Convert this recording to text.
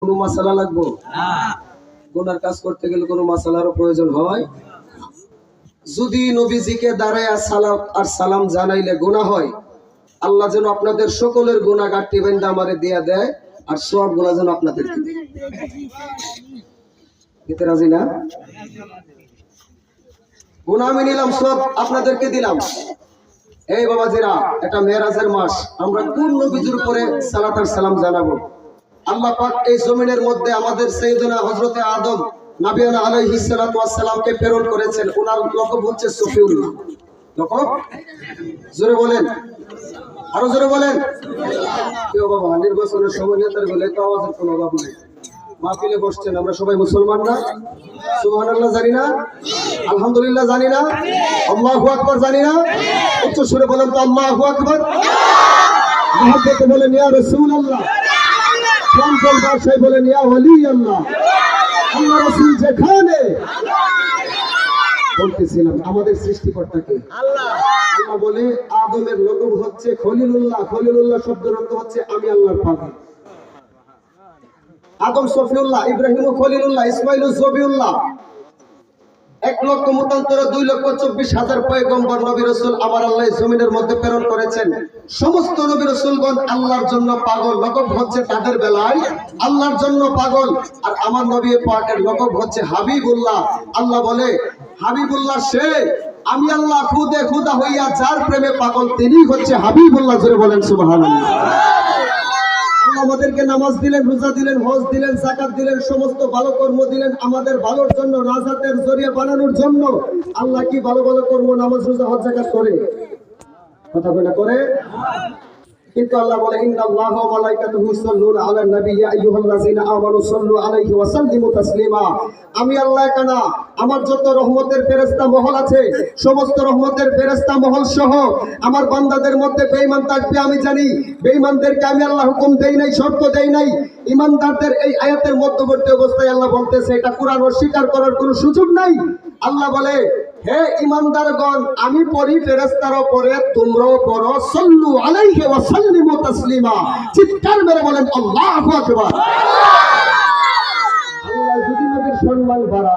কোনো মাসালা লাগবে না। গুনার কাজ করতে গেলে কোনো মাসালারও প্রয়োজন হয়। যদি নবীজিকে দাঁড়ায় সালাম আর সালাম জানাইলে গুনাহ হয়, আল্লাহ যেন আপনাদের সকলের গুনাহ গাট্টি বেঁধে আমারে দিয়া দেয়, আর সব গুনাহ যেন আপনাদেরকে দেয়। দিতে রাজি না? গুনাহ আমি নিলাম, সব আপনাদেরকে দিলাম। এই বাবাজিরা, এটা মেরাজের মাস, আমরা কোন নবীজির উপরে সালাত আর সালাম জানাবো? আল্লাহ পাক এই জমিনের মধ্যে আমাদের সাইয়েদনা হযরতে আদম নবিয়ানা আলাইহিস সালাতু ওয়াস সালামকে প্রেরণ করেছেন। ওনার লকব হচ্ছে সফিউল্লাহ। লকব জোরে বলেন, আরো জোরে বলেন। কেউ বাবা নির্বাচনের সময় নেতার বলে তো আওয়াজের কোনো অভাব নেই। মাহফিলে বসছেন, আমরা সবাই মুসলমান না? সুবহানাল্লাহ জানি না? আলহামদুলিল্লাহ জানি না? আল্লাহু আকবার জানি না? উচ্চ সুরে বলেন তো আল্লাহু আকবার। মুহাব্বতে বলেন ইয়া রাসূলুল্লাহ। চঞ্চল ভাষায় বলেন ইয়া ওলি আল্লাহ। আল্লাহ রাসূল যেখানে বলতেছিলাম আমাদের সৃষ্টিকর্তাকে আল্লাহ। আল্লাহ বলে আদমের লকব হচ্ছে খলিলুল্লাহ। খলিলুল্লাহ শব্দের অর্থ হচ্ছে আমি আল্লাহর পাগল। আদম সফিউল্লাহ, ইব্রাহিম খলিলুল্লাহ, ইসমাইল জবিউল্লাহ। 1,23,2,24,000 পয়গম্বর নবী রাসূল আমার আল্লাহ জমিনের মধ্যে প্রেরণ করেছেন। সমস্ত নবী রাসূলগণ আল্লাহর জন্য পাগল। লকব হচ্ছে তাদের বেলায় আল্লাহর জন্য পাগল। আর আমার নবী পাকের লকব হচ্ছে হাবিবুল্লাহ। আল্লাহ বলে হাবিবুল্লাহ সে, আমি আল্লাহ খুদে খুদা হইয়া যার প্রেমে পাগল তিনি হচ্ছে হাবিবুল্লাহ। জোরে বলেন সুবহানাল্লাহ। আমাদেরকে নামাজ দিলেন, রোজা দিলেন, হজ দিলেন, যাকাত দিলেন, সমস্ত ভালো কর্ম দিলেন আমাদের ভালোর জন্য, নাজাতের জরিয়া বানানোর জন্য। আল্লাহ কি ভালো ভালো কর্ম নামাজ রোজা হজ যাকাত করে? কথা বলে করে? কিন্তু আল্লাহ বলে ইন্নাল্লাহা ওয়া মালাইকাতুহু ইউসাল্লুনা আলান নবী ইয়া আইয়ুহাল্লাযিনা আমানু সাল্লু আলাইহি ওয়া সাল্লিমু তাসলিমা। আমি আল্লাহ কানা, আমার যত রহমতের ফেরেশতা মহল আছে, সমস্ত রহমতের ফেরেশতা মহল সহ আমার বান্দাদের মধ্যে বেঈমান থাকবে আমি জানি। বেঈমানদেরকে আমি আল্লাহ হুকুম দেই নাই, শর্ত দেই নাই। ঈমানদারদের এই আয়াতের মধ্যবর্তী অবস্থায় আল্লাহ বলতেছে এটা কুরআন অস্বীকার করার কোনো সুযোগ নাই। আল্লাহ বলে হে ঈমানদারগণ, আমি পড়ি ফেরেশতার উপরে, তোমরাও পড়ো। সাল্লু আলাইহি ওয়া সাল্লিমু তাসলিমা। চিৎকার মেরে বলেন আল্লাহু আকবার। আল্লাহ যদি নবীর সম্মান বাড়ায়